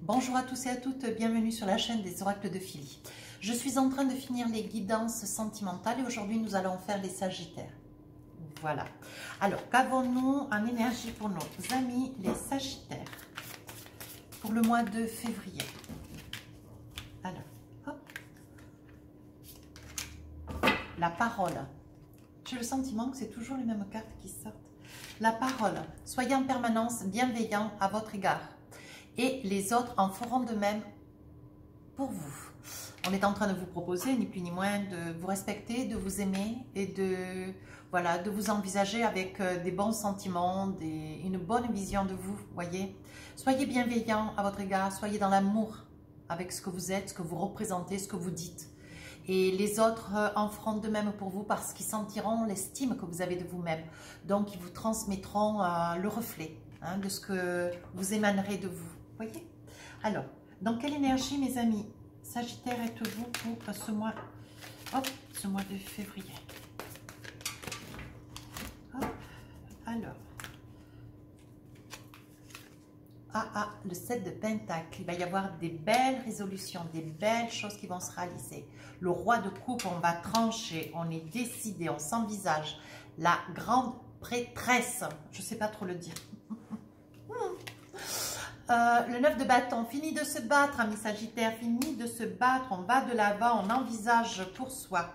Bonjour à tous et à toutes, bienvenue sur la chaîne des oracles de Philly. Je suis en train de finir les guidances sentimentales et aujourd'hui nous allons faire les Sagittaires. Voilà. Alors, qu'avons-nous en énergie pour nos amis les Sagittaires pour le mois de février? Alors, hop. La parole. J'ai le sentiment que c'est toujours les mêmes cartes qui sortent. La parole. Soyez en permanence bienveillant à votre égard. Et les autres en feront de même pour vous. On est en train de vous proposer, ni plus ni moins, de vous respecter, de vous aimer et de vous envisager avec des bons sentiments, une bonne vision de vous, voyez. Soyez bienveillant à votre égard, soyez dans l'amour avec ce que vous êtes, ce que vous représentez, ce que vous dites. Et les autres en feront de même pour vous parce qu'ils sentiront l'estime que vous avez de vous-même. Donc, ils vous transmettront le reflet de ce que vous émanerez de vous. Voyez? Alors, dans quelle énergie, mes amis Sagittaire, êtes-vous pour ce mois, ce mois de février? Hop, alors. Le 7 de Pentacle, il va y avoir des belles résolutions, des belles choses qui vont se réaliser. Le roi de coupe, on va trancher, on est décidé, on s'envisage. La grande prêtresse, je ne sais pas trop le dire. Le 9 de bâton, fini de se battre, amis Sagittaire, fini de se battre, on va de l'avant, on envisage pour soi.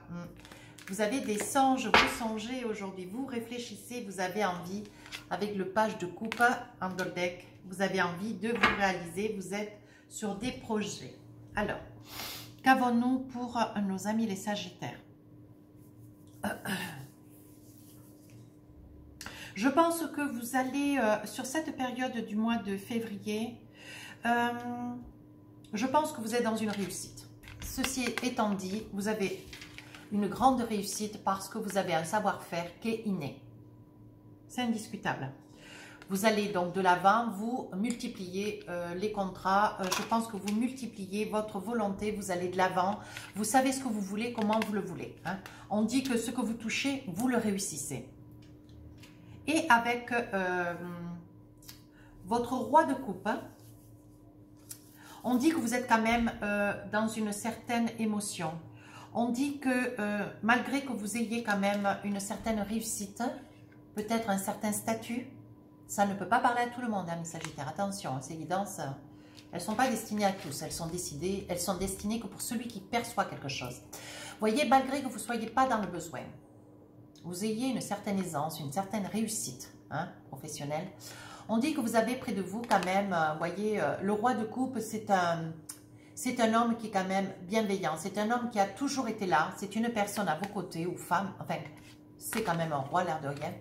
Vous avez des songes, vous songez aujourd'hui, vous réfléchissez, vous avez envie, avec le page de coupe en deck, vous avez envie de vous réaliser, vous êtes sur des projets. Alors, qu'avons-nous pour nos amis les Sagittaires? Je pense que vous allez, sur cette période du mois de février, je pense que vous êtes dans une réussite. Ceci étant dit, vous avez une grande réussite parce que vous avez un savoir-faire qui est inné. C'est indiscutable. Vous allez donc de l'avant, vous multipliez les contrats. Je pense que vous multipliez votre volonté, vous allez de l'avant. Vous savez ce que vous voulez, comment vous le voulez. On dit que ce que vous touchez, vous le réussissez. Et avec votre roi de coupe, on dit que vous êtes quand même dans une certaine émotion. On dit que malgré que vous ayez quand même une certaine réussite, peut-être un certain statut, ça ne peut pas parler à tout le monde, hein, mes Sagittaires. Attention, ces guidances, elles ne sont pas destinées à tous. Elles sont destinées que pour celui qui perçoit quelque chose. Vous voyez, malgré que vous ne soyez pas dans le besoin, vous ayez une certaine aisance, une certaine réussite professionnelle. On dit que vous avez près de vous quand même, voyez, le roi de coupe, c'est un homme qui est quand même bienveillant. C'est un homme qui a toujours été là. C'est une personne à vos côtés, ou femme, enfin, c'est quand même un roi, l'air de rien.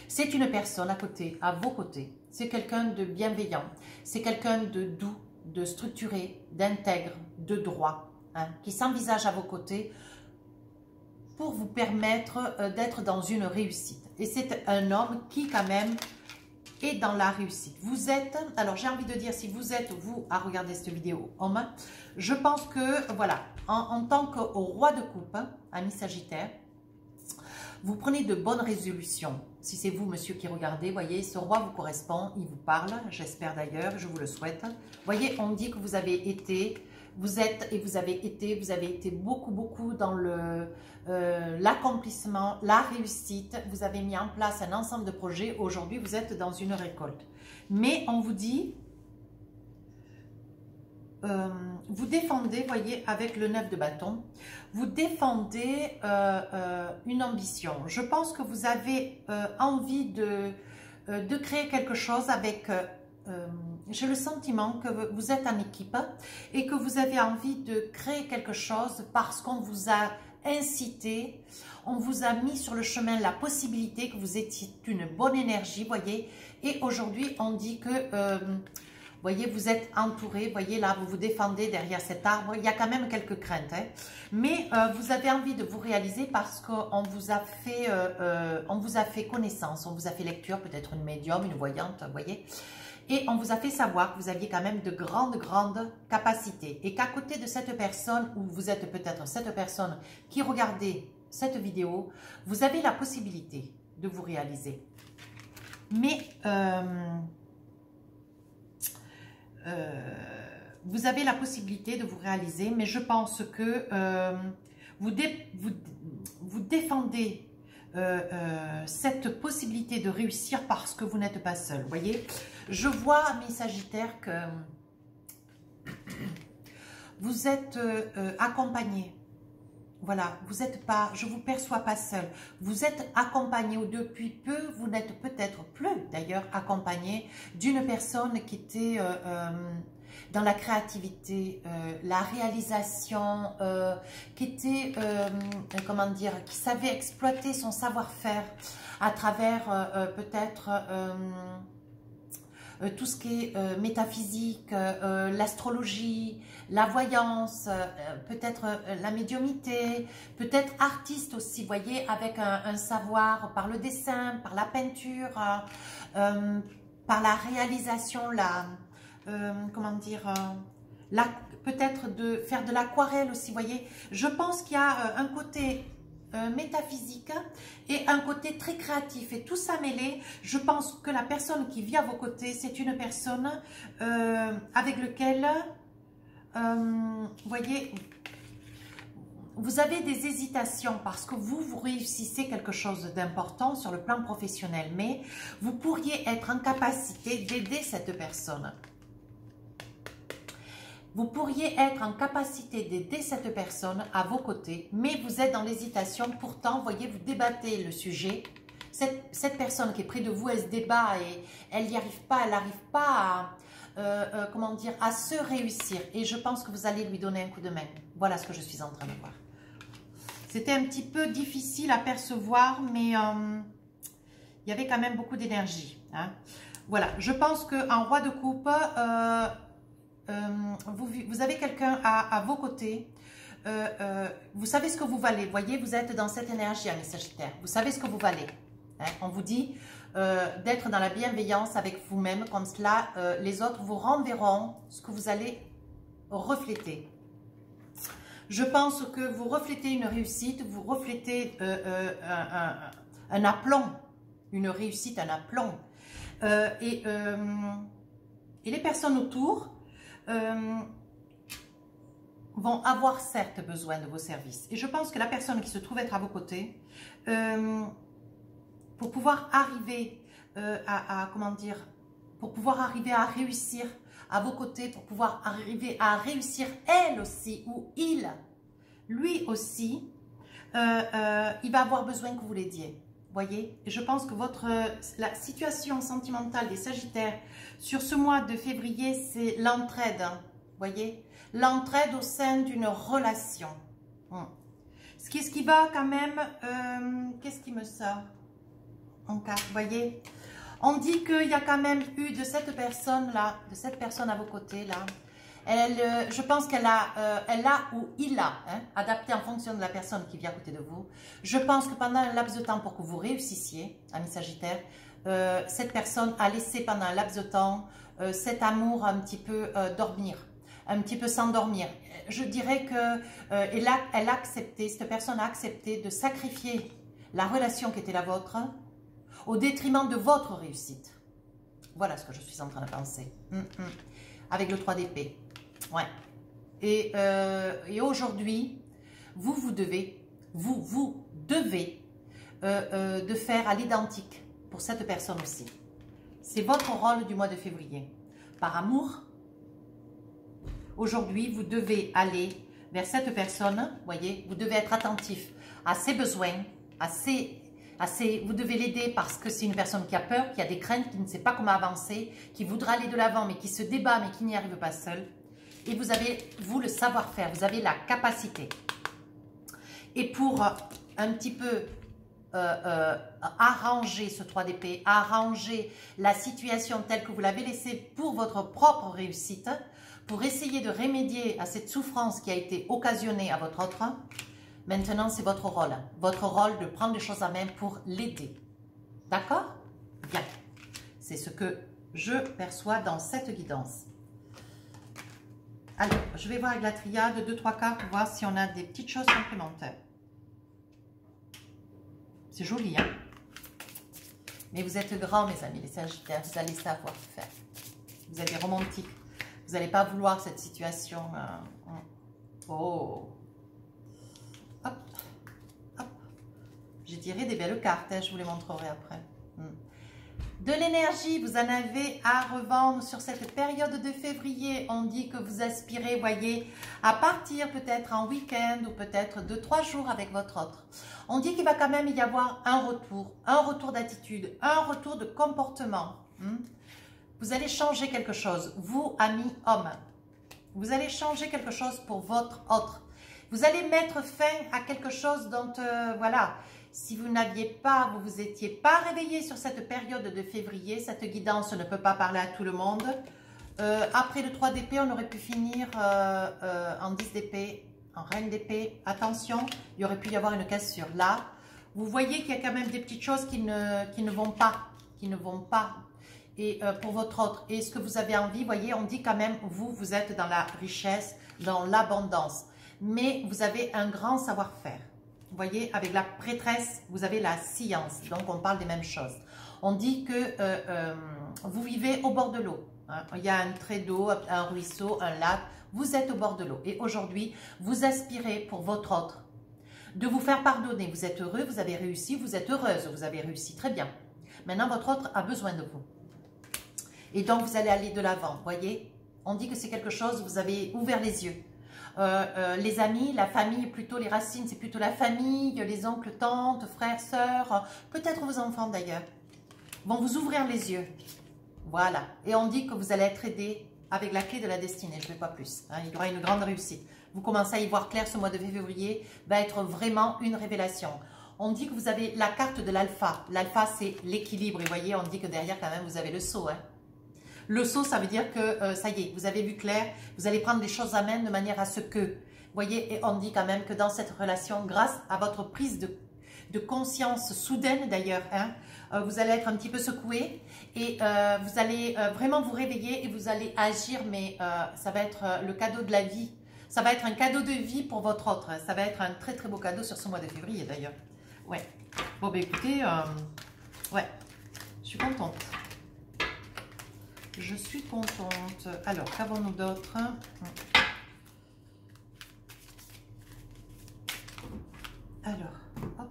C'est une personne à côté, à vos côtés. C'est quelqu'un de bienveillant. C'est quelqu'un de doux, de structuré, d'intègre, de droit, qui s'envisage à vos côtés pour vous permettre d'être dans une réussite. Et c'est un homme qui, quand même, est dans la réussite. Vous êtes, alors j'ai envie de dire, si vous êtes, vous, à regarder cette vidéo, homme, je pense que, voilà, en tant que roi de coupe, ami Sagittaire, vous prenez de bonnes résolutions. Si c'est vous, monsieur, qui regardez, voyez, ce roi vous correspond, il vous parle, j'espère d'ailleurs, je vous le souhaite. Voyez, on dit que vous avez été... Vous avez été beaucoup dans l'accomplissement, la réussite. Vous avez mis en place un ensemble de projets. Aujourd'hui, vous êtes dans une récolte. Mais on vous dit, vous défendez, voyez, avec le 9 de bâton, vous défendez une ambition. Je pense que vous avez envie de créer quelque chose avec... j'ai le sentiment que vous êtes en équipe et que vous avez envie de créer quelque chose parce qu'on vous a incité, on vous a mis sur le chemin la possibilité que vous étiez une bonne énergie, voyez. Et aujourd'hui, on dit que, voyez, vous êtes entouré, voyez là, vous vous défendez derrière cet arbre. Il y a quand même quelques craintes, mais vous avez envie de vous réaliser parce qu'on vous a fait connaissance, on vous a fait lecture, peut-être une médium, une voyante, voyez. Et on vous a fait savoir que vous aviez quand même de grandes capacités. Et qu'à côté de cette personne, ou vous êtes peut-être cette personne qui regardait cette vidéo, vous avez la possibilité de vous réaliser. Mais vous avez la possibilité de vous réaliser, mais je pense que vous défendez cette possibilité de réussir parce que vous n'êtes pas seul. Vous voyez, je vois, mes Sagittaires, que vous êtes accompagnés. Voilà, vous n'êtes pas, je vous perçois pas seul. Vous êtes accompagné, ou depuis peu, vous n'êtes peut-être plus d'ailleurs accompagné d'une personne qui était dans la créativité, la réalisation, qui était, comment dire, qui savait exploiter son savoir-faire à travers peut-être tout ce qui est métaphysique, l'astrologie, la voyance, peut-être la médiumnité, peut-être artiste aussi, vous voyez, avec un savoir par le dessin, par la peinture, par la réalisation, comment dire, peut-être de faire de l'aquarelle aussi, vous voyez. Je pense qu'il y a un côté métaphysique et un côté très créatif, et tout ça mêlé. Je pense que la personne qui vit à vos côtés, c'est une personne avec laquelle vous voyez, vous avez des hésitations parce que vous réussissez quelque chose d'important sur le plan professionnel, mais vous pourriez être en capacité d'aider cette personne. Vous pourriez être en capacité d'aider cette personne à vos côtés, mais vous êtes dans l'hésitation. Pourtant, vous voyez, vous débattez le sujet. Cette personne qui est près de vous, elle se débat et elle n'y arrive pas, elle n'arrive pas à, comment dire, à se réussir. Et je pense que vous allez lui donner un coup de main. Voilà ce que je suis en train de voir. C'était un petit peu difficile à percevoir, mais il y avait quand même beaucoup d'énergie. Hein. Voilà, je pense qu'en roi de coupe, vous avez quelqu'un à vos côtés, vous savez ce que vous valez, voyez, vous êtes dans cette énergie, mes Sagittaires, vous savez ce que vous valez, hein. On vous dit d'être dans la bienveillance avec vous-même, comme cela les autres vous renverront ce que vous allez refléter. Je pense que vous reflétez une réussite, vous reflétez un aplomb, une réussite, un aplomb, et les personnes autour vont avoir certes besoin de vos services. Et je pense que la personne qui se trouve être à vos côtés, pour pouvoir arriver comment dire, pour pouvoir arriver à réussir à vos côtés, pour pouvoir arriver à réussir elle aussi, ou il, lui aussi, il va avoir besoin que vous l'aidiez. Voyez, je pense que la situation sentimentale des Sagittaires sur ce mois de février, c'est l'entraide. Voyez, l'entraide au sein d'une relation. Qu'est-ce qui va quand même, qu'est-ce qui me sort en carte, voyez. On dit qu'il y a quand même eu de cette personne-là, de cette personne à vos côtés, là. Je pense qu'elle a, ou il a, hein, adapté en fonction de la personne qui vit à côté de vous. Je pense que pendant un laps de temps, pour que vous réussissiez, amis Sagittaires, cette personne a laissé pendant un laps de temps cet amour un petit peu dormir, un petit peu s'endormir. Je dirais que elle a accepté, cette personne a accepté de sacrifier la relation qui était la vôtre au détriment de votre réussite. Voilà ce que je suis en train de penser. Avec le 3 d'épée. Ouais. Et aujourd'hui, vous devez de faire à l'identique pour cette personne aussi. C'est votre rôle du mois de février. Par amour, aujourd'hui, vous devez aller vers cette personne, voyez, vous devez être attentif à ses besoins, vous devez l'aider parce que c'est une personne qui a peur, qui a des craintes, qui ne sait pas comment avancer, qui voudra aller de l'avant, mais qui se débat, mais qui n'y arrive pas seul. Et vous avez, vous, le savoir-faire, vous avez la capacité. Et pour un petit peu arranger ce 3 d'épée, arranger la situation telle que vous l'avez laissée pour votre propre réussite, pour essayer de remédier à cette souffrance qui a été occasionnée à votre autre, maintenant c'est votre rôle de prendre les choses en main pour l'aider. D'accord? Bien. C'est ce que je perçois dans cette guidance. Alors, je vais voir avec la triade 2-3 cartes pour voir si on a des petites choses complémentaires. C'est joli, hein? Mais vous êtes grands, mes amis, les Sagittaires, vous allez savoir faire. Vous êtes des romantiques. Vous n'allez pas vouloir cette situation. Oh. Hop. Hop. Je dirais des belles cartes, hein, je vous les montrerai après. De l'énergie, vous en avez à revendre sur cette période de février. On dit que vous aspirez, voyez, à partir peut-être en week-end ou peut-être 2-3 jours avec votre autre. On dit qu'il va quand même y avoir un retour d'attitude, un retour de comportement. Vous allez changer quelque chose, vous, amis hommes. Vous allez changer quelque chose pour votre autre. Vous allez mettre fin à quelque chose dont, voilà, si vous n'aviez pas, vous vous étiez pas réveillé sur cette période de février, cette guidance ne peut pas parler à tout le monde. Après le 3 d'épée, on aurait pu finir en 10 d'épée, en reine d'épée. Attention, il aurait pu y avoir une cassure. Là, vous voyez qu'il y a quand même des petites choses qui ne vont pas, Et pour votre autre, et ce que vous avez envie, voyez, on dit quand même, vous êtes dans la richesse, dans l'abondance. Mais vous avez un grand savoir-faire. Vous voyez, avec la prêtresse, vous avez la science. Donc, on parle des mêmes choses. On dit que vous vivez au bord de l'eau. Hein. Il y a un trait d'eau, un ruisseau, un lac. Vous êtes au bord de l'eau. Et aujourd'hui, vous aspirez pour votre autre de vous faire pardonner. Vous êtes heureux, vous avez réussi, vous êtes heureuse, vous avez réussi. Très bien. Maintenant, votre autre a besoin de vous. Et donc, vous allez aller de l'avant. Voyez, on dit que c'est quelque chose, vous avez ouvert les yeux. Les amis, la famille, plutôt les racines, c'est plutôt la famille, les oncles, tantes, frères, sœurs, peut-être vos enfants d'ailleurs, vont vous ouvrir les yeux. Voilà. Et on dit que vous allez être aidé avec la clé de la destinée, je ne vais pas plus. Hein, il y aura une grande réussite. Vous commencez à y voir clair, ce mois de février va être vraiment une révélation. On dit que vous avez la carte de l'alpha. L'alpha, c'est l'équilibre. Et vous voyez, on dit que derrière, quand même, vous avez le sceau, hein. Le sceau, ça veut dire que ça y est, vous avez vu clair, vous allez prendre les choses à main de manière à ce que, vous voyez, et on dit quand même que dans cette relation, grâce à votre prise de conscience soudaine d'ailleurs, hein, vous allez être un petit peu secoué et vous allez vraiment vous réveiller et vous allez agir, mais ça va être le cadeau de la vie. Ça va être un cadeau de vie pour votre autre. Ça va être un très très beau cadeau sur ce mois de février d'ailleurs. Ouais. Bon, ben écoutez, ouais, je suis contente. Je suis contente. Alors, qu'avons-nous d'autre? Alors, hop.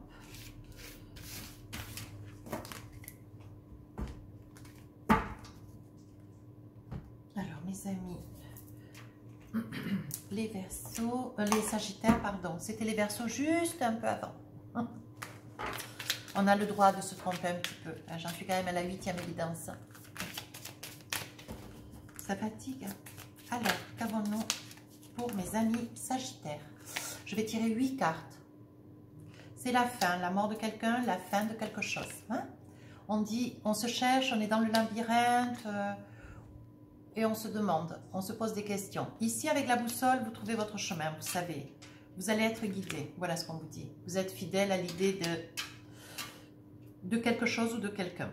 Alors, mes amis, les Verseaux, les Sagittaires, pardon. C'était les Verseaux juste un peu avant. On a le droit de se tromper un petit peu. J'en suis quand même à la 8e évidence. Ça fatigue. Alors, qu'avons-nous pour mes amis Sagittaires? Je vais tirer 8 cartes. C'est la fin, la mort de quelqu'un, la fin de quelque chose. Hein? On dit, on se cherche, on est dans le labyrinthe et on se demande, on se pose des questions. Ici, avec la boussole, vous trouvez votre chemin, vous savez. Vous allez être guidé. Voilà ce qu'on vous dit. Vous êtes fidèle à l'idée de quelque chose ou de quelqu'un.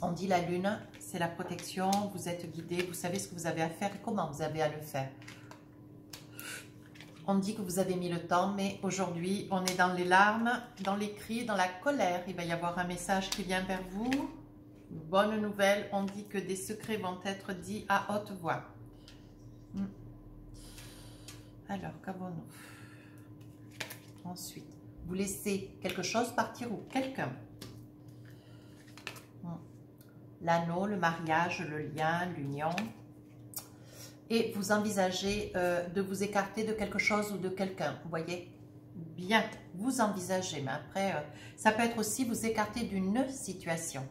On dit la lune, c'est la protection, vous êtes guidé, vous savez ce que vous avez à faire et comment vous avez à le faire. On dit que vous avez mis le temps, mais aujourd'hui, on est dans les larmes, dans les cris, dans la colère. Il va y avoir un message qui vient vers vous. Bonne nouvelle, on dit que des secrets vont être dits à haute voix. Alors, qu'avons-nous? Ensuite, vous laissez quelque chose partir ou quelqu'un. L'anneau, le mariage, le lien, l'union. Et vous envisagez de vous écarter de quelque chose ou de quelqu'un. Vous voyez? Bien, vous envisagez. Mais après, ça peut être aussi vous écarter d'une situation.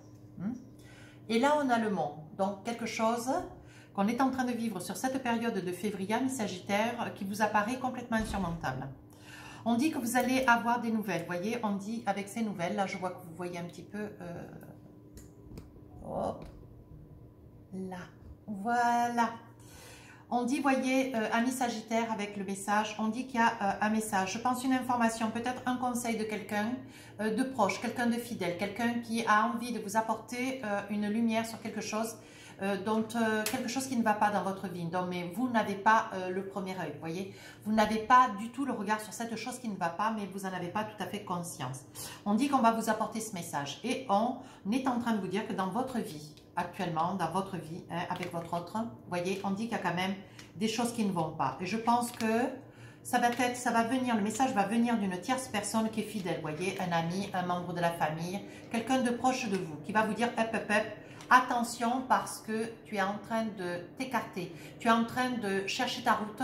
Et là, on a le monde. Donc, quelque chose qu'on est en train de vivre sur cette période de février, mes Sagittaires, qui vous apparaît complètement insurmontable. On dit que vous allez avoir des nouvelles. Vous voyez, on dit avec ces nouvelles, là, je vois que vous voyez un petit peu... Oh, là, voilà. On dit, voyez, amis Sagittaire avec le message, on dit qu'il y a un message, je pense une information, peut-être un conseil de quelqu'un de proche, quelqu'un de fidèle, quelqu'un qui a envie de vous apporter une lumière sur quelque chose, quelque chose qui ne va pas dans votre vie. Donc, mais vous n'avez pas le premier œil, vous voyez. Vous n'avez pas du tout le regard sur cette chose qui ne va pas, mais vous n'en avez pas tout à fait conscience. On dit qu'on va vous apporter ce message et on est en train de vous dire que dans votre vie, actuellement dans votre vie, hein, avec votre autre. Vous voyez, on dit qu'il y a quand même des choses qui ne vont pas. Et je pense que ça va venir, le message va venir d'une tierce personne qui est fidèle. Vous voyez, un ami, un membre de la famille, quelqu'un de proche de vous, qui va vous dire, attention parce que tu es en train de t'écarter, tu es en train de chercher ta route,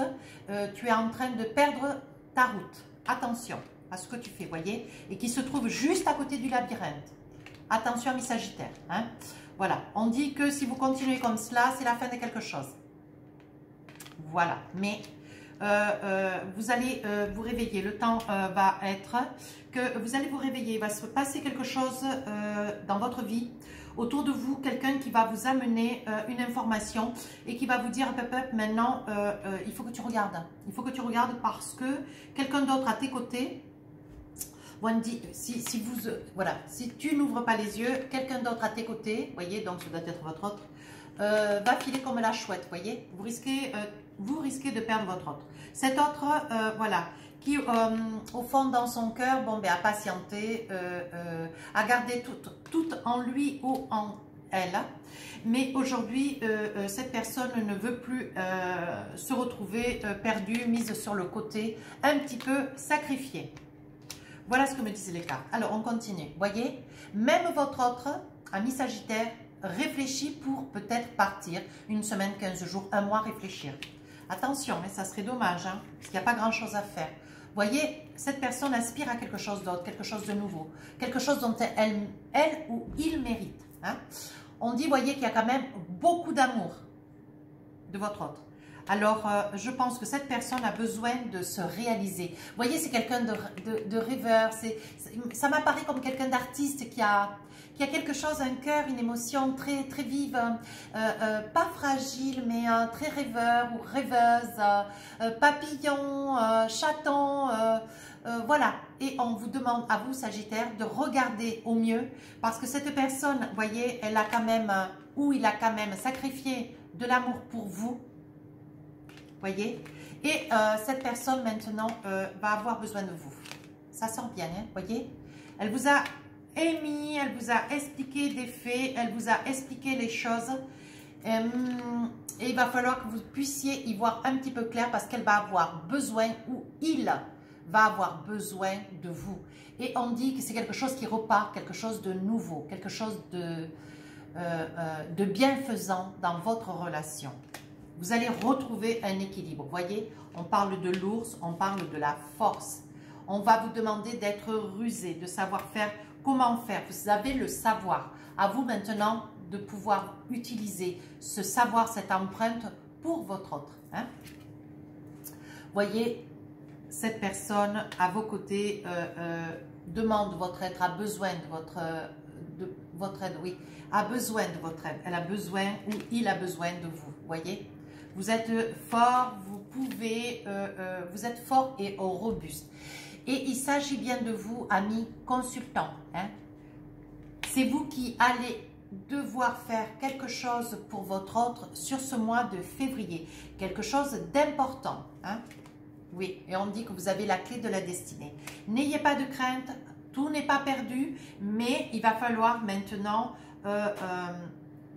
tu es en train de perdre ta route. Attention à ce que tu fais, voyez, et qui se trouve juste à côté du labyrinthe. Attention, mes Sagittaires. Hein. Voilà, on dit que si vous continuez comme cela, c'est la fin de quelque chose. Voilà, mais vous allez vous réveiller. Le temps va être que vous allez vous réveiller. Il va se passer quelque chose dans votre vie. Autour de vous, quelqu'un qui va vous amener une information et qui va vous dire, maintenant, il faut que tu regardes. Il faut que tu regardes parce que quelqu'un d'autre à tes côtés, Wendy, si tu n'ouvres pas les yeux, quelqu'un d'autre à tes côtés, voyez, donc ça doit être votre autre, va filer comme la chouette, voyez, vous risquez de perdre votre autre. Cet autre, voilà, qui au fond dans son cœur, a patienté, a gardé tout en lui ou en elle, mais aujourd'hui, cette personne ne veut plus se retrouver perdue, mise sur le côté, un petit peu sacrifiée. Voilà ce que me disent les cartes. Alors, on continue. Voyez, même votre autre, ami Sagittaire, réfléchit pour peut-être partir. Une semaine, 15 jours, un mois, réfléchir. Attention, mais ça serait dommage, hein, parce qu'il n'y a pas grand-chose à faire. Voyez, cette personne aspire à quelque chose d'autre, quelque chose de nouveau. Quelque chose dont elle ou il mérite. Hein. On dit, voyez, qu'il y a quand même beaucoup d'amour de votre autre. Alors, je pense que cette personne a besoin de se réaliser. Vous voyez, c'est quelqu'un de rêveur. Ça m'apparaît comme quelqu'un d'artiste qui a quelque chose, un cœur, une émotion très, très vive. Pas fragile, mais très rêveur ou rêveuse. Papillon, chaton. Voilà. Et on vous demande, à vous, Sagittaire, de regarder au mieux. Parce que cette personne, vous voyez, elle a quand même, ou il a quand même sacrifié de l'amour pour vous. Voyez, et cette personne maintenant va avoir besoin de vous. Ça sent bien, hein, voyez. Elle vous a émis, elle vous a expliqué des faits, elle vous a expliqué les choses. Et il va falloir que vous puissiez y voir un petit peu clair parce qu'elle va avoir besoin, ou il va avoir besoin de vous. Et on dit que c'est quelque chose qui repart, quelque chose de nouveau, quelque chose de bienfaisant dans votre relation. Vous allez retrouver un équilibre. Vous voyez, on parle de l'ours, on parle de la force. On va vous demander d'être rusé, de savoir faire, comment faire. Vous avez le savoir. À vous maintenant de pouvoir utiliser ce savoir, cette empreinte pour votre autre. Hein. Voyez, cette personne à vos côtés demande votre aide, a besoin de votre aide, oui, a besoin de votre aide. Elle a besoin ou il a besoin de vous. Voyez. Vous êtes fort, vous êtes fort et robuste. Et il s'agit bien de vous, amis consultants. Hein. C'est vous qui allez devoir faire quelque chose pour votre autre sur ce mois de février. Quelque chose d'important. Hein. Oui, et on dit que vous avez la clé de la destinée. N'ayez pas de crainte, tout n'est pas perdu, mais il va falloir maintenant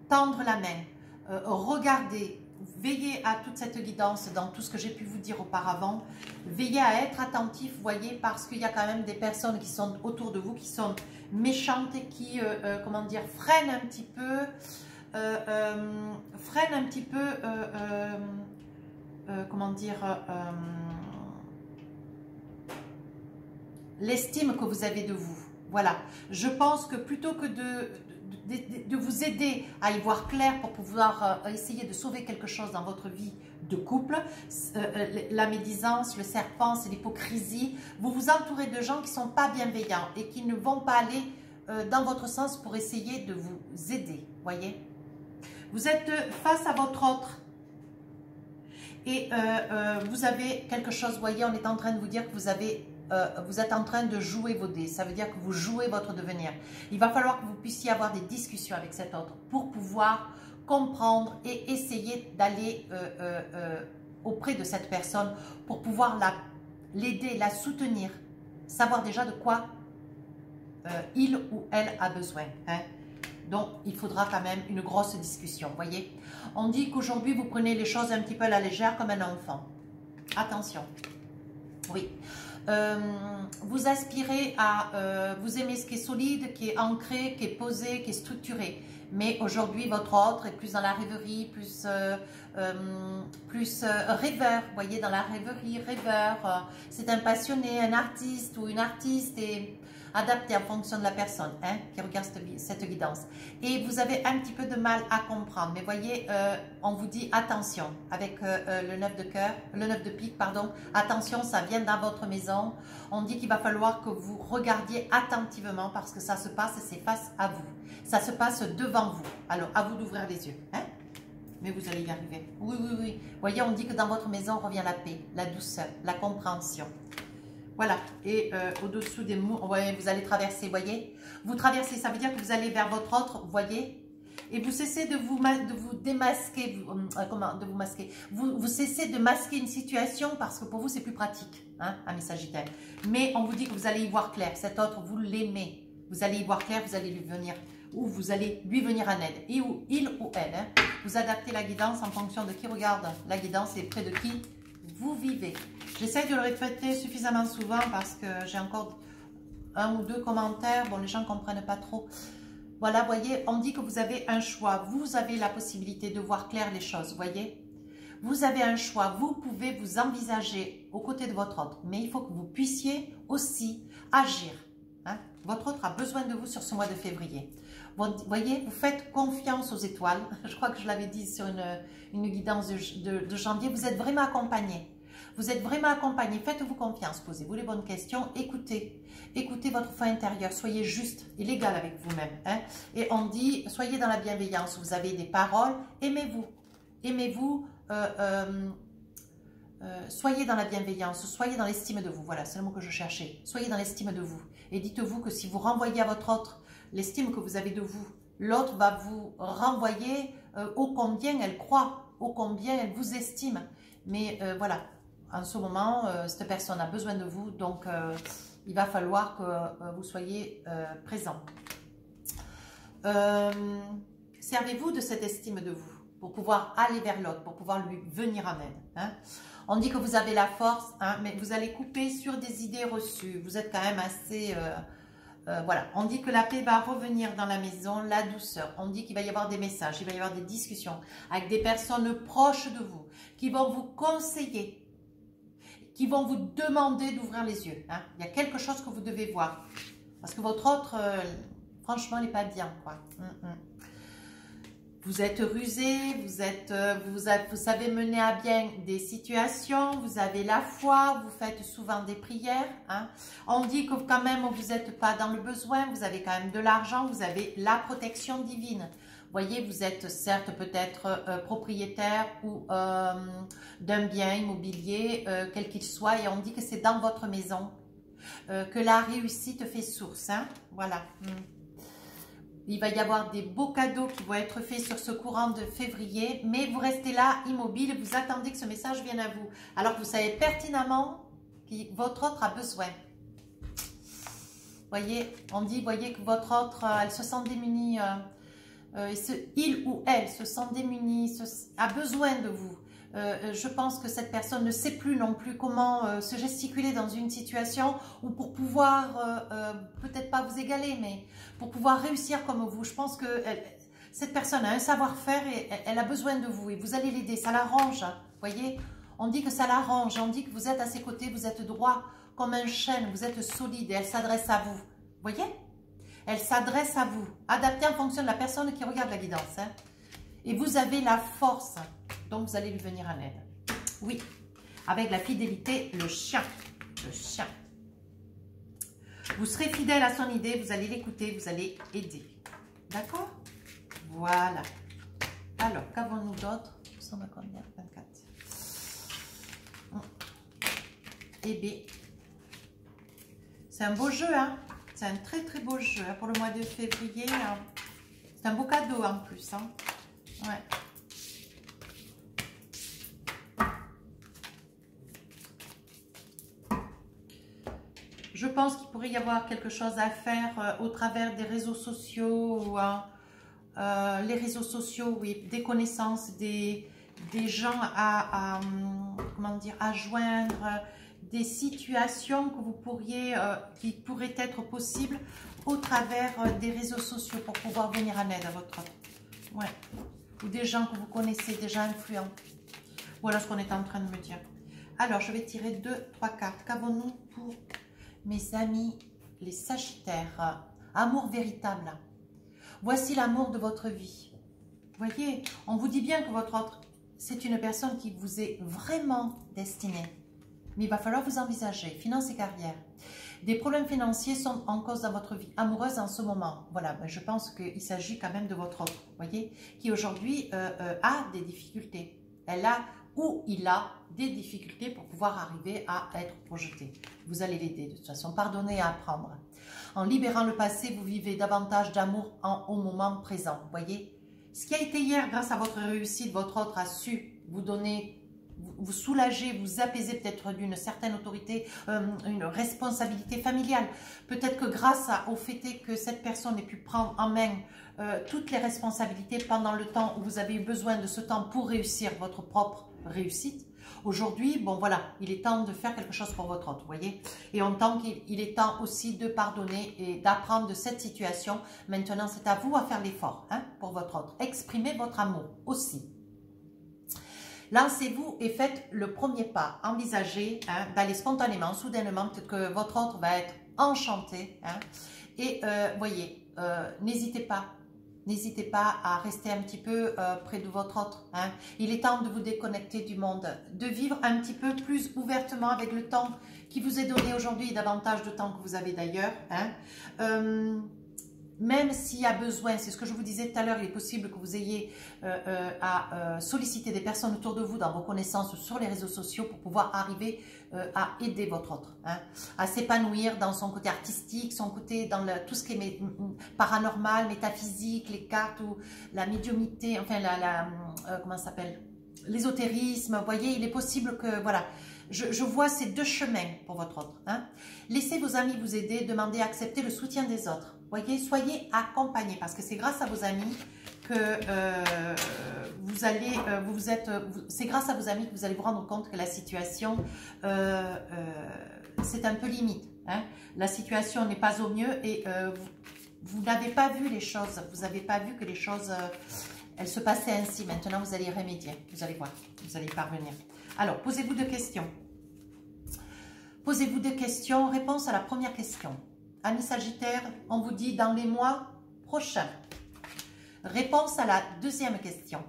tendre la main, regarder. Veillez à toute cette guidance dans tout ce que j'ai pu vous dire auparavant. Veillez à être attentif, voyez, parce qu'il y a quand même des personnes qui sont autour de vous, qui sont méchantes et qui, comment dire, freinent un petit peu, comment dire, l'estime que vous avez de vous. Voilà, je pense que plutôt que de vous aider à y voir clair pour pouvoir essayer de sauver quelque chose dans votre vie de couple, la médisance, le serpent, c'est l'hypocrisie. Vous vous entourez de gens qui ne sont pas bienveillants et qui ne vont pas aller dans votre sens pour essayer de vous aider, voyez. Vous êtes face à votre autre et vous avez quelque chose, voyez, on est en train de vous dire que vous êtes en train de jouer vos dés. Ça veut dire que vous jouez votre devenir. Il va falloir que vous puissiez avoir des discussions avec cet autre pour pouvoir comprendre et essayer d'aller auprès de cette personne pour pouvoir l'aider, la soutenir, savoir déjà de quoi il ou elle a besoin. Hein. Donc, il faudra quand même une grosse discussion, vous voyez. On dit qu'aujourd'hui, vous prenez les choses un petit peu à la légère comme un enfant. Attention. Oui. Vous aspirez à... vous aimez ce qui est solide, qui est ancré, qui est posé, qui est structuré. Mais aujourd'hui, votre autre est plus dans la rêverie, plus rêveur. Vous voyez, dans la rêverie, rêveur. C'est un passionné, un artiste ou une artiste et adapté en fonction de la personne qui regarde cette guidance. Et vous avez un petit peu de mal à comprendre. Mais voyez, on vous dit attention avec le 9 de cœur, le 9 de pique, pardon. Attention, ça vient dans votre maison. On dit qu'il va falloir que vous regardiez attentivement parce que ça se passe, c'est face à vous. Ça se passe devant vous. Alors, à vous d'ouvrir les yeux. Mais vous allez y arriver. Oui, oui, oui. Vous voyez, on dit que dans votre maison revient la paix, la douceur, la compréhension. Voilà, et au-dessous des mots, ouais, vous allez traverser, voyez. Vous traversez, ça veut dire que vous allez vers votre autre, voyez. Et vous cessez de vous démasquer, vous cessez de masquer une situation parce que pour vous, c'est plus pratique, ami Sagittaire. Mais on vous dit que vous allez y voir clair. Cet autre, vous l'aimez. Vous allez y voir clair, vous allez lui venir, ou vous allez lui venir en aide. Et il ou elle, vous adaptez la guidance en fonction de qui regarde la guidance et près de qui vous vivez. J'essaie de le répéter suffisamment souvent parce que j'ai encore un ou deux commentaires. Bon, les gens ne comprennent pas trop. Voilà, voyez, on dit que vous avez un choix. Vous avez la possibilité de voir clair les choses, voyez. Vous avez un choix. Vous pouvez vous envisager aux côtés de votre autre. Mais il faut que vous puissiez aussi agir. Votre autre a besoin de vous sur ce mois de février. Vous voyez, vous faites confiance aux étoiles. Je crois que je l'avais dit sur une guidance de janvier. Vous êtes vraiment accompagné. Vous êtes vraiment accompagné. Faites-vous confiance. Posez-vous les bonnes questions. Écoutez. Écoutez votre foi intérieure. Soyez juste et légal avec vous-même. Et on dit, soyez dans la bienveillance. Vous avez des paroles. Aimez-vous. Aimez-vous. Soyez dans la bienveillance. Soyez dans l'estime de vous. Voilà, c'est le mot que je cherchais. Soyez dans l'estime de vous. Et dites-vous que si vous renvoyez à votre autre l'estime que vous avez de vous, l'autre va vous renvoyer ô combien elle croit, ô combien elle vous estime. Mais voilà, en ce moment, cette personne a besoin de vous, donc il va falloir que vous soyez présent. Servez-vous de cette estime de vous pour pouvoir aller vers l'autre, pour pouvoir lui venir en aide. On dit que vous avez la force, mais vous allez couper sur des idées reçues. Vous êtes quand même assez... voilà, on dit que la paix va revenir dans la maison, la douceur. On dit qu'il va y avoir des messages, il va y avoir des discussions avec des personnes proches de vous qui vont vous conseiller, qui vont vous demander d'ouvrir les yeux. Il y a quelque chose que vous devez voir. Parce que votre autre, franchement, n'est pas bien, quoi. Vous êtes rusé, vous savez mener à bien des situations, vous avez la foi, vous faites souvent des prières. On dit que quand même vous n'êtes pas dans le besoin, vous avez quand même de l'argent, vous avez la protection divine. Vous voyez, vous êtes certes peut-être propriétaire ou d'un bien immobilier, quel qu'il soit, et on dit que c'est dans votre maison que la réussite fait source. Voilà. Il va y avoir des beaux cadeaux qui vont être faits sur ce courant de février, mais vous restez là, immobile, vous attendez que ce message vienne à vous. Alors que vous savez pertinemment que votre autre a besoin. Voyez, on dit, voyez que votre autre, elle se sent démunie, il ou elle se sent démunie, a besoin de vous. Je pense que cette personne ne sait plus non plus comment se gesticuler dans une situation où pour pouvoir, peut-être pas vous égaler, mais pour pouvoir réussir comme vous. Je pense que cette personne a un savoir-faire et elle a besoin de vous et vous allez l'aider. Ça l'arrange, voyez. On dit que ça l'arrange, on dit que vous êtes à ses côtés, vous êtes droit comme un chêne, vous êtes solide et elle s'adresse à vous. Voyez? Elle s'adresse à vous, adaptée en fonction de la personne qui regarde la guidance. Et vous avez la force. Donc, vous allez lui venir en aide. Oui, avec la fidélité, le chien. Le chien. Vous serez fidèle à son idée, vous allez l'écouter, vous allez aider. D'accord? Voilà. Alors, qu'avons-nous d'autre? Ça va combien? 24. Eh bien, c'est un beau jeu, hein? C'est un très très beau jeu pour le mois de février. C'est un beau cadeau en plus. Ouais. Je pense qu'il pourrait y avoir quelque chose à faire au travers des réseaux sociaux les réseaux sociaux, oui, des connaissances, des gens comment dire, à joindre, des situations que vous pourriez, qui pourraient être possibles au travers des réseaux sociaux pour pouvoir venir en aide à votre autre. Ouais. Ou des gens que vous connaissez, déjà influents. Voilà ce qu'on est en train de me dire. Alors, je vais tirer 2-3 cartes. Qu'avons-nous pour mes amis, les Sagittaires? Amour véritable. Voici l'amour de votre vie. Vous voyez, on vous dit bien que votre autre, c'est une personne qui vous est vraiment destinée. Mais il va falloir vous envisager. Finances et carrière. Des problèmes financiers sont en cause dans votre vie amoureuse en ce moment. Voilà, je pense qu'il s'agit quand même de votre autre, vous voyez, qui aujourd'hui a des difficultés. Elle a ou il a des difficultés pour pouvoir arriver à être projeté. Vous allez l'aider de toute façon. Pardonner et apprendre. En libérant le passé, vous vivez davantage d'amour au moment présent. Vous voyez, ce qui a été hier, grâce à votre réussite, votre autre a su vous donner, vous soulager, vous apaiser peut-être d'une certaine autorité, une responsabilité familiale. Peut-être que grâce au fait que cette personne ait pu prendre en main toutes les responsabilités pendant le temps où vous avez eu besoin de ce temps pour réussir votre propre réussite. Aujourd'hui, bon voilà, il est temps de faire quelque chose pour votre autre, vous voyez. Et on entend qu'il est temps aussi de pardonner et d'apprendre de cette situation. Maintenant, c'est à vous à faire l'effort pour votre autre. Exprimez votre amour aussi. Lancez-vous et faites le premier pas. Envisagez d'aller spontanément, soudainement, peut-être que votre autre va être enchanté. Et voyez, n'hésitez pas. N'hésitez pas à rester un petit peu près de votre autre. Il est temps de vous déconnecter du monde, de vivre un petit peu plus ouvertement avec le temps qui vous est donné aujourd'hui, davantage de temps que vous avez d'ailleurs. Même s'il y a besoin, c'est ce que je vous disais tout à l'heure, il est possible que vous ayez à solliciter des personnes autour de vous dans vos connaissances sur les réseaux sociaux pour pouvoir arriver à aider votre autre, à s'épanouir dans son côté artistique, son côté dans tout ce qui est paranormal, métaphysique, les cartes ou la médiumnité, enfin comment ça s'appelle, l'ésotérisme. Vous voyez, il est possible que, voilà, je vois ces deux chemins pour votre autre. Laissez vos amis vous aider, demandez à accepter le soutien des autres. Voyez, soyez accompagnés parce que c'est grâce à vos amis que vous allez, c'est grâce à vos amis que vous allez vous rendre compte que la situation, c'est un peu limite. La situation n'est pas au mieux et vous n'avez pas vu les choses, vous n'avez pas vu que les choses, elles se passaient ainsi. Maintenant, vous allez y remédier, vous allez voir, vous allez y parvenir. Alors, posez-vous deux questions. Posez-vous deux questions. Réponse à la première question. Amis Sagittaires, on vous dit dans les mois prochains. Réponse à la deuxième question.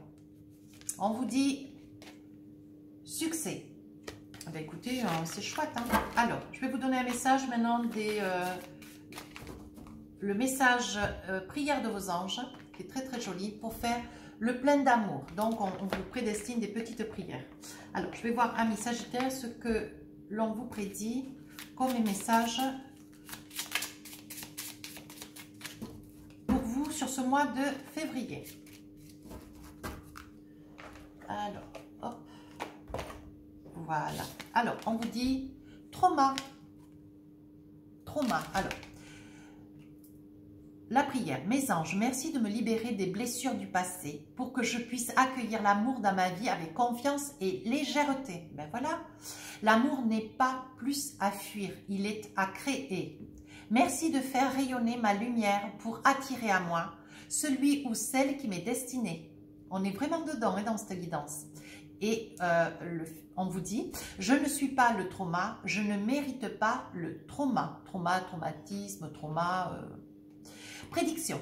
On vous dit succès. Ben écoutez, c'est chouette. Alors, je vais vous donner un message maintenant, le message prière de vos anges, qui est très très joli, pour faire le plein d'amour. Donc, on vous prédestine des petites prières. Alors, je vais voir, amis Sagittaires, ce que l'on vous prédit comme message sur ce mois de février. Alors, hop. Voilà. Alors, on vous dit trauma. Trauma. Alors, la prière. Mes anges, merci de me libérer des blessures du passé pour que je puisse accueillir l'amour dans ma vie avec confiance et légèreté. Ben voilà. L'amour n'est pas plus à fuir, il est à créer. Merci de faire rayonner ma lumière pour attirer à moi celui ou celle qui m'est destiné. On est vraiment dedans dans cette guidance. Et on vous dit, je ne suis pas le trauma, je ne mérite pas le trauma. Trauma, traumatisme, trauma. Prédiction.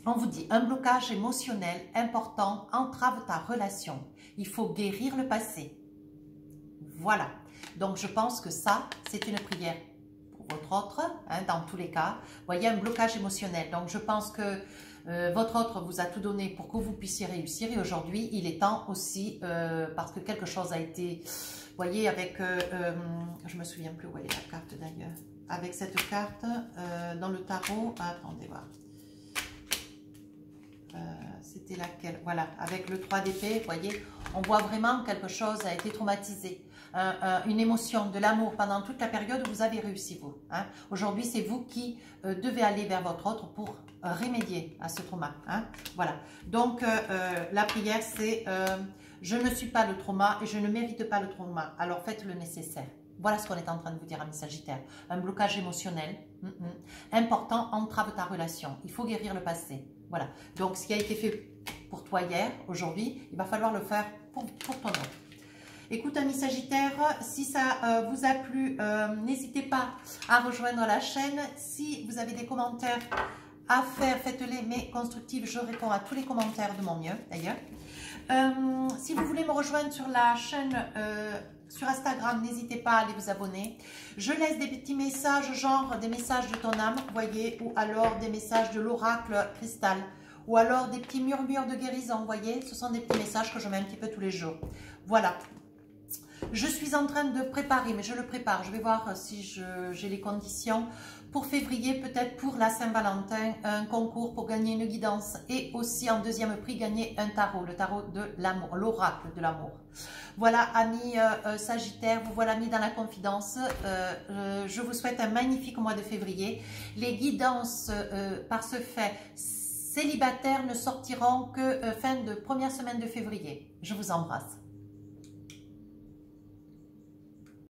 On vous dit, un blocage émotionnel important entrave ta relation. Il faut guérir le passé. Voilà. Donc, je pense que ça, c'est une prière votre autre, dans tous les cas. Vous voyez, un blocage émotionnel. Donc, je pense que votre autre vous a tout donné pour que vous puissiez réussir. Et aujourd'hui, il est temps aussi, parce que quelque chose a été, vous voyez, avec, je me souviens plus où elle est la carte d'ailleurs. Avec cette carte, dans le tarot, attendez voir. C'était laquelle? Voilà, avec le 3 d'épée, vous voyez, on voit vraiment quelque chose a été traumatisé. une émotion, de l'amour pendant toute la période où vous avez réussi vous. Hein. Aujourd'hui, c'est vous qui devez aller vers votre autre pour remédier à ce trauma. Hein. Voilà. Donc, la prière, c'est je ne suis pas le trauma et je ne mérite pas le trauma. Alors, faites le nécessaire. Voilà ce qu'on est en train de vous dire, amis Sagittaires. Un blocage émotionnel important entrave ta relation. Il faut guérir le passé. Voilà. Donc, ce qui a été fait pour toi hier, aujourd'hui, il va falloir le faire pour ton autre. Écoute, amis Sagittaires, si ça vous a plu, n'hésitez pas à rejoindre la chaîne. Si vous avez des commentaires à faire, faites-les, mais constructifs. Je réponds à tous les commentaires de mon mieux, d'ailleurs. Si vous voulez me rejoindre sur la chaîne sur Instagram, n'hésitez pas à aller vous abonner. Je laisse des petits messages, genre des messages de ton âme, vous voyez, ou alors des messages de l'oracle cristal, ou alors des petits murmures de guérison, vous voyez. Ce sont des petits messages que je mets un petit peu tous les jours. Voilà. Je suis en train de préparer, mais je le prépare. Je vais voir si j'ai les conditions pour février, peut-être pour la Saint-Valentin, un concours pour gagner une guidance et aussi en deuxième prix gagner un tarot, le tarot de l'amour, l'oracle de l'amour. Voilà, amis Sagittaires, vous voilà mis dans la confidence. Je vous souhaite un magnifique mois de février. Les guidances, par ce fait, célibataires ne sortiront que fin de première semaine de février. Je vous embrasse.